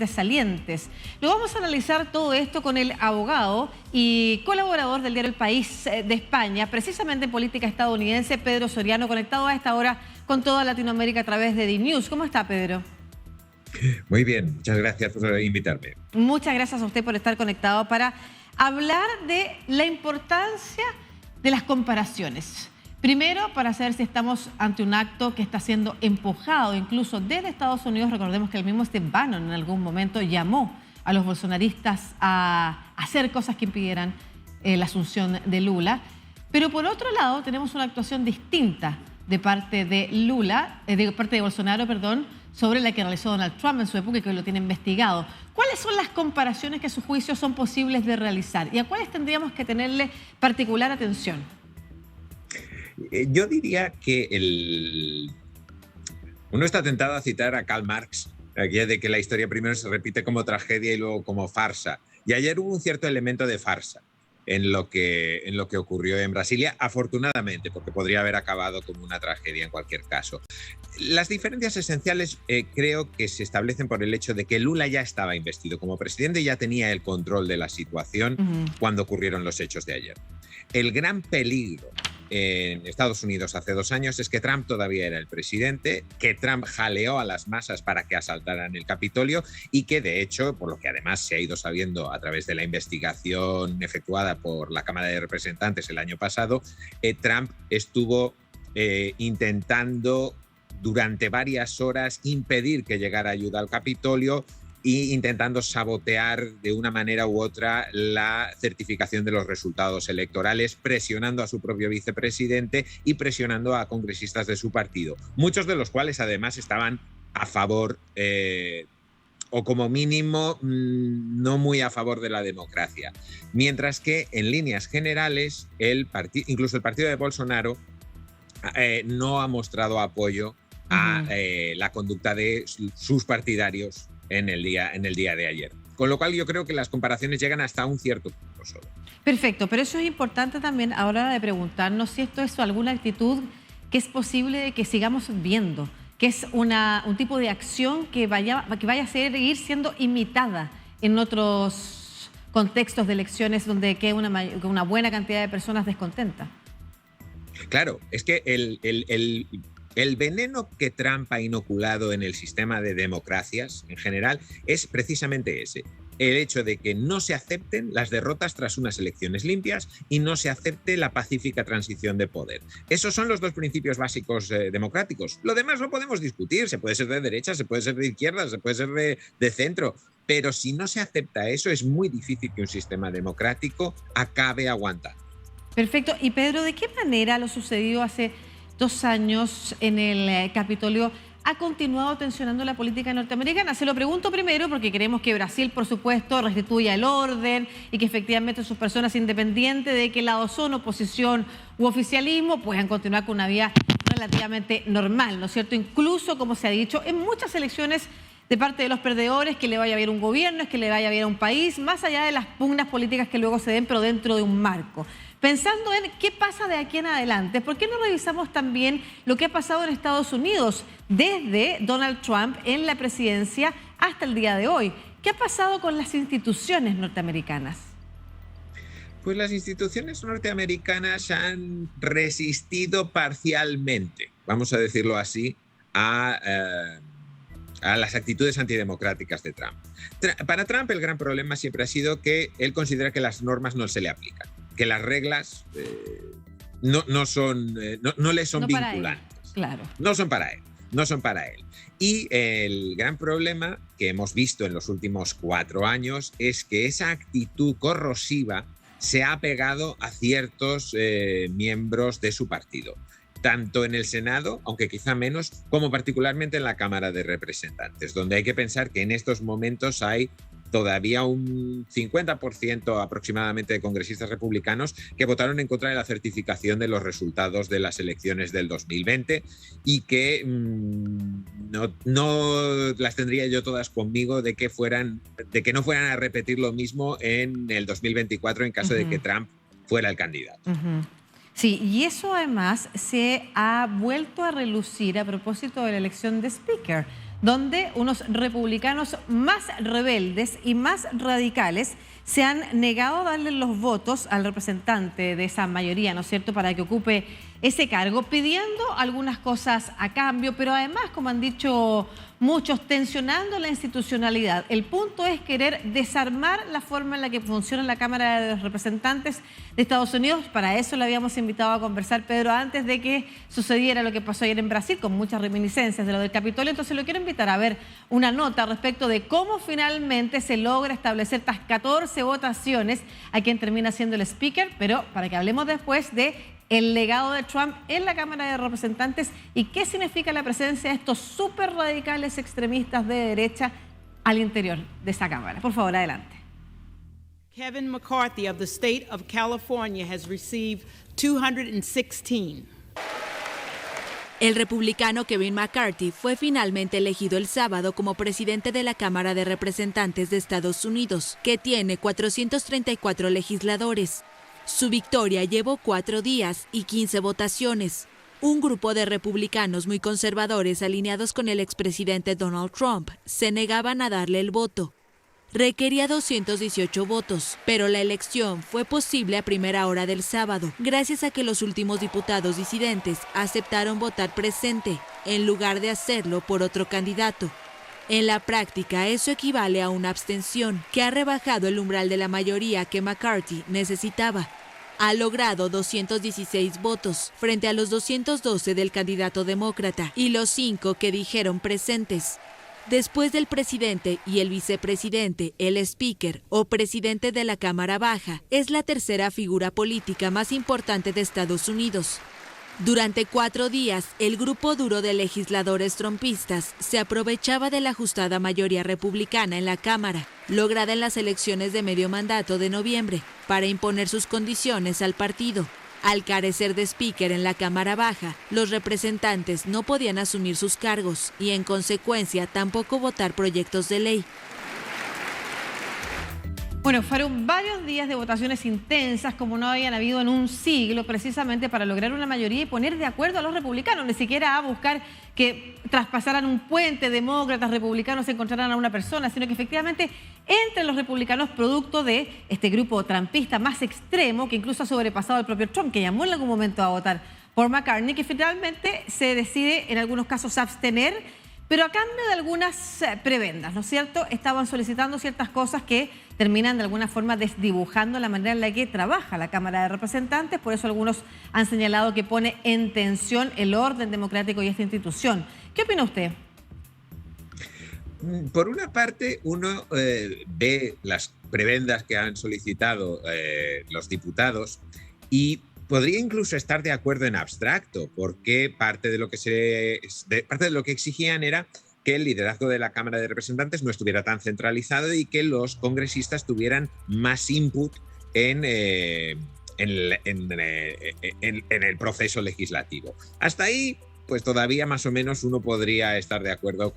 salientes. Lo vamos a analizar todo esto con el abogado y colaborador del diario El País de España, precisamente en política estadounidense, Pedro Soriano, conectado a esta hora con toda Latinoamérica a través de DNews. ¿Cómo está, Pedro? Muy bien, muchas gracias por invitarme. Muchas gracias a usted por estar conectado para hablar de la importancia de las comparaciones. Primero, para saber si estamos ante un acto que está siendo empujado incluso desde Estados Unidos. Recordemos que el mismo Steve Bannon en algún momento llamó a los bolsonaristas a hacer cosas que impidieran la asunción de Lula. Pero por otro lado, tenemos una actuación distinta de parte de Bolsonaro, sobre la que realizó Donald Trump en su época y que lo tiene investigado. ¿Cuáles son las comparaciones que a su juicio son posibles de realizar y a cuáles tendríamos que tenerle particular atención? Yo diría que uno está tentado a citar a Karl Marx, aquella de que la historia primero se repite como tragedia y luego como farsa. Y ayer hubo un cierto elemento de farsa en lo que ocurrió en Brasilia, afortunadamente, porque podría haber acabado como una tragedia en cualquier caso. Las diferencias esenciales creo que se establecen por el hecho de que Lula ya estaba investido como presidente y ya tenía el control de la situación cuando ocurrieron los hechos de ayer. El gran peligro en Estados Unidos hace 2 años es que Trump todavía era el presidente, que Trump jaleó a las masas para que asaltaran el Capitolio y que, de hecho, por lo que además se ha ido sabiendo a través de la investigación efectuada por la Cámara de Representantes el año pasado, Trump estuvo intentando durante varias horas impedir que llegara ayuda al Capitolio e intentando sabotear de una manera u otra la certificación de los resultados electorales, presionando a su propio vicepresidente y presionando a congresistas de su partido, muchos de los cuales además estaban a favor o como mínimo no muy a favor de la democracia. Mientras que en líneas generales, incluso el partido de Bolsonaro no ha mostrado apoyo a la conducta de sus partidarios en el día de ayer. Con lo cual yo creo que las comparaciones llegan hasta un cierto punto solo. Perfecto, pero eso es importante también a la hora de preguntarnos si esto es alguna actitud que es posible que sigamos viendo, que es un tipo de acción que vaya a seguir siendo imitada en otros contextos de elecciones donde queda una buena cantidad de personas descontentas. Claro, es que el veneno que Trump ha inoculado en el sistema de democracias en general es precisamente ese. El hecho de que no se acepten las derrotas tras unas elecciones limpias y no se acepte la pacífica transición de poder. Esos son los 2 principios básicos democráticos. Lo demás lo podemos discutir, se puede ser de derecha, se puede ser de izquierda, se puede ser de centro, pero si no se acepta eso es muy difícil que un sistema democrático acabe aguantando. Perfecto. Y Pedro, ¿de qué manera lo sucedido hace 2 años en el Capitolio ha continuado tensionando la política norteamericana? Se lo pregunto primero porque queremos que Brasil, por supuesto, restituya el orden y que efectivamente sus personas, independientes de qué lado son, oposición u oficialismo, puedan continuar con una vía relativamente normal, ¿no es cierto? Incluso, como se ha dicho, en muchas elecciones de parte de los perdedores, que le vaya bien a un gobierno, es que le vaya bien a un país, más allá de las pugnas políticas que luego se den, pero dentro de un marco. Pensando en qué pasa de aquí en adelante, ¿por qué no revisamos también lo que ha pasado en Estados Unidos desde Donald Trump en la presidencia hasta el día de hoy? ¿Qué ha pasado con las instituciones norteamericanas? Pues las instituciones norteamericanas han resistido parcialmente, vamos a decirlo así, a las actitudes antidemocráticas de Trump. Para Trump el gran problema siempre ha sido que él considera que las normas no se le aplican, que las reglas no le son vinculantes. Claro. No son para él. Y el gran problema que hemos visto en los últimos 4 años es que esa actitud corrosiva se ha pegado a ciertos miembros de su partido, tanto en el Senado, aunque quizá menos, como particularmente en la Cámara de Representantes, donde hay que pensar que en estos momentos hay todavía un 50% aproximadamente de congresistas republicanos que votaron en contra de la certificación de los resultados de las elecciones del 2020 y que no las tendría yo todas conmigo de que no fueran a repetir lo mismo en el 2024 en caso de que Trump fuera el candidato. Sí, y eso además se ha vuelto a relucir a propósito de la elección de Speaker, donde unos republicanos más rebeldes y más radicales se han negado a darle los votos al representante de esa mayoría, ¿no es cierto?, para que ocupe ese cargo, pidiendo algunas cosas a cambio, pero además, como han dicho muchos, tensionando la institucionalidad. El punto es querer desarmar la forma en la que funciona la Cámara de Representantes de Estados Unidos. Para eso le habíamos invitado a conversar, Pedro, antes de que sucediera lo que pasó ayer en Brasil, con muchas reminiscencias de lo del Capitolio. Entonces lo quiero invitar a ver una nota respecto de cómo finalmente se logra establecer estas 14 votaciones a quien termina siendo el speaker, pero para que hablemos después de el legado de Trump en la Cámara de Representantes y qué significa la presencia de estos súper radicales extremistas de derecha al interior de esa Cámara. Por favor, adelante. Kevin McCarthy of the state of California has received 216. El republicano Kevin McCarthy fue finalmente elegido el sábado como presidente de la Cámara de Representantes de Estados Unidos, que tiene 434 legisladores. Su victoria llevó 4 días y 15 votaciones. Un grupo de republicanos muy conservadores alineados con el expresidente Donald Trump se negaban a darle el voto. Requería 218 votos, pero la elección fue posible a primera hora del sábado, gracias a que los últimos diputados disidentes aceptaron votar presente, en lugar de hacerlo por otro candidato. En la práctica, eso equivale a una abstención, que ha rebajado el umbral de la mayoría que McCarthy necesitaba. Ha logrado 216 votos, frente a los 212 del candidato demócrata y los 5 que dijeron presentes. Después del presidente y el vicepresidente, el speaker o presidente de la Cámara Baja es la tercera figura política más importante de Estados Unidos. Durante 4 días, el grupo duro de legisladores trumpistas se aprovechaba de la ajustada mayoría republicana en la Cámara, lograda en las elecciones de medio mandato de noviembre, para imponer sus condiciones al partido. Al carecer de speaker en la Cámara Baja, los representantes no podían asumir sus cargos y, en consecuencia, tampoco votar proyectos de ley. Bueno, fueron varios días de votaciones intensas como no habían habido en un siglo, precisamente para lograr una mayoría y poner de acuerdo a los republicanos, ni siquiera a buscar que traspasaran un puente, demócratas, republicanos se encontraran a una persona, sino que efectivamente entre los republicanos, producto de este grupo trumpista más extremo, que incluso ha sobrepasado al propio Trump, que llamó en algún momento a votar por McCarthy, que finalmente se decide en algunos casos abstener, pero a cambio de algunas prebendas, ¿no es cierto? Estaban solicitando ciertas cosas que terminan de alguna forma desdibujando la manera en la que trabaja la Cámara de Representantes. Por eso algunos han señalado que pone en tensión el orden democrático y esta institución. ¿Qué opina usted? Por una parte, uno ve las prebendas que han solicitado los diputados y podría incluso estar de acuerdo en abstracto, porque parte de lo que exigían era que el liderazgo de la Cámara de Representantes no estuviera tan centralizado y que los congresistas tuvieran más input en el proceso legislativo. Hasta ahí, pues todavía más o menos uno podría estar de acuerdo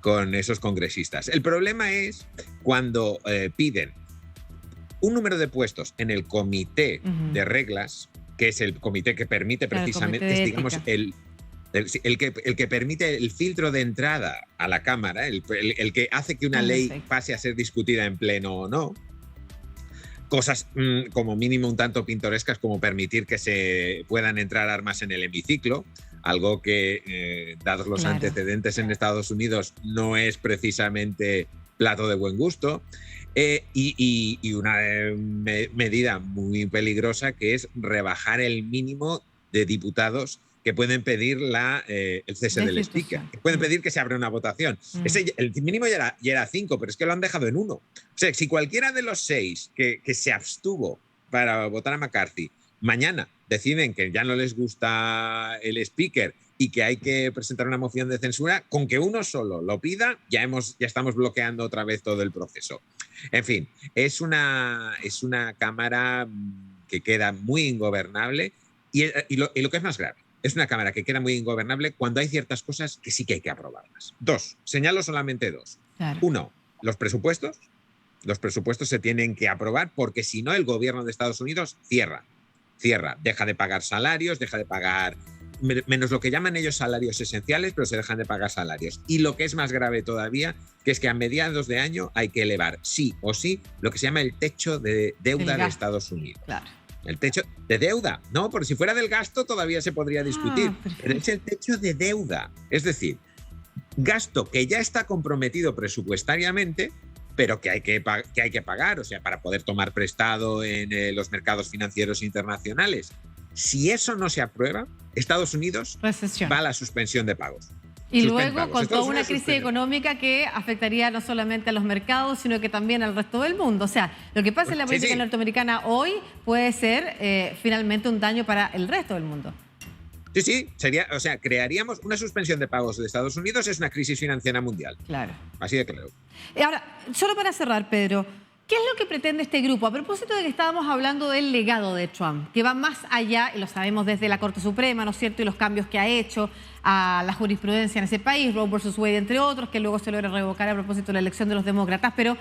con esos congresistas. El problema es cuando piden un número de puestos en el comité de reglas, que es el comité que permite precisamente, es, digamos, el que permite el filtro de entrada a la Cámara, el que hace que una ley pase a ser discutida en pleno o no. Cosas como mínimo un tanto pintorescas como permitir que se puedan entrar armas en el hemiciclo, algo que, dados los antecedentes en Estados Unidos, no es precisamente plato de buen gusto. Y una medida muy peligrosa que es rebajar el mínimo de diputados que pueden pedir el cese del speaker, que pueden pedir que se abra una votación. El mínimo ya era 5, pero es que lo han dejado en 1. O sea, si cualquiera de los 6 que se abstuvo para votar a McCarthy mañana deciden que ya no les gusta el speaker y que hay que presentar una moción de censura, con que uno solo lo pida, ya estamos bloqueando otra vez todo el proceso. En fin, es una Cámara que queda muy ingobernable y lo que es más grave, es una Cámara que queda muy ingobernable cuando hay ciertas cosas que sí que hay que aprobarlas. 2, señalo solamente 2. Claro. 1, los presupuestos. Los presupuestos se tienen que aprobar porque si no el gobierno de Estados Unidos cierra, deja de pagar salarios, deja de pagar menos lo que llaman ellos salarios esenciales, pero se dejan de pagar salarios. Y lo que es más grave todavía, que es que a mediados de año hay que elevar sí o sí lo que se llama el techo de deuda de Estados Unidos. Claro. El techo de deuda, no, porque si fuera del gasto todavía se podría discutir, pero es el techo de deuda. Es decir, gasto que ya está comprometido presupuestariamente, pero que hay que pagar, o sea, para poder tomar prestado en los mercados financieros internacionales. Si eso no se aprueba, Estados Unidos Recesión. va a la suspensión de pagos. Y Suspende luego pagos. con Estados toda una Unidos crisis suspende. económica que afectaría no solamente a los mercados, sino que también al resto del mundo. O sea, lo que pasa en la Sí, política sí. norteamericana hoy puede ser finalmente un daño para el resto del mundo. Sí, sí, sería, o sea, crearíamos una suspensión de pagos de Estados Unidos, es una crisis financiera mundial. Claro. Así de claro. Ahora, solo para cerrar, Pedro, ¿qué es lo que pretende este grupo? A propósito de que estábamos hablando del legado de Trump, que va más allá, y lo sabemos desde la Corte Suprema, ¿no es cierto?, y los cambios que ha hecho a la jurisprudencia en ese país, Roe versus Wade, entre otros, que luego se logra revocar a propósito de la elección de los demócratas, pero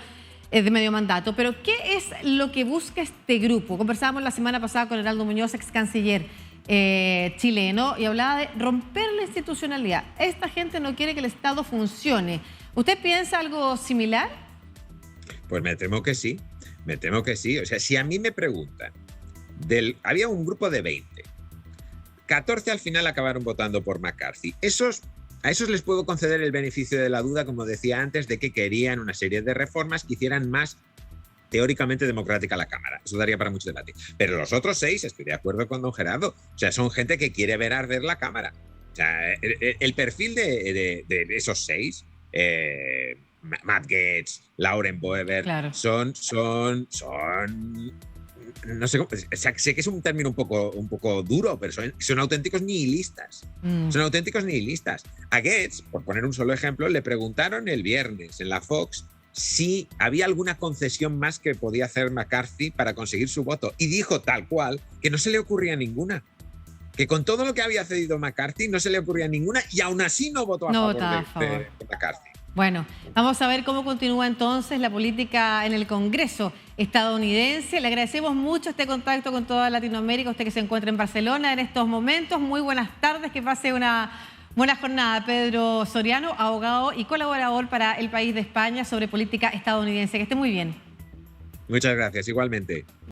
de medio mandato. Pero, ¿qué es lo que busca este grupo? Conversábamos la semana pasada con Heraldo Muñoz, ex canciller chileno, y hablaba de romper la institucionalidad. Esta gente no quiere que el Estado funcione. ¿Usted piensa algo similar? Pues me temo que sí, me temo que sí. O sea, si a mí me preguntan, había un grupo de 20, 14 al final acabaron votando por McCarthy. A esos les puedo conceder el beneficio de la duda, como decía antes, de que querían una serie de reformas que hicieran más teóricamente democrática la Cámara. Eso daría para mucho debate. Pero los otros 6, estoy de acuerdo con don Gerardo, o sea, son gente que quiere ver arder la Cámara. O sea, el perfil de esos 6, Matt Gaetz, Lauren Boebert, Claro. son no sé, sé que es un término un poco duro, pero son auténticos nihilistas. Son auténticos nihilistas. A Gaetz, por poner un solo ejemplo, le preguntaron el viernes en la Fox si había alguna concesión más que podía hacer McCarthy para conseguir su voto. Y dijo tal cual que no se le ocurría ninguna. Que con todo lo que había cedido McCarthy no se le ocurría ninguna y aún así no votó a favor de McCarthy. Bueno, vamos a ver cómo continúa entonces la política en el Congreso estadounidense. Le agradecemos mucho este contacto con toda Latinoamérica, usted que se encuentra en Barcelona en estos momentos. Muy buenas tardes, que pase una buena jornada. Pedro Soriano, abogado y colaborador para El País de España sobre política estadounidense. Que esté muy bien. Muchas gracias, igualmente.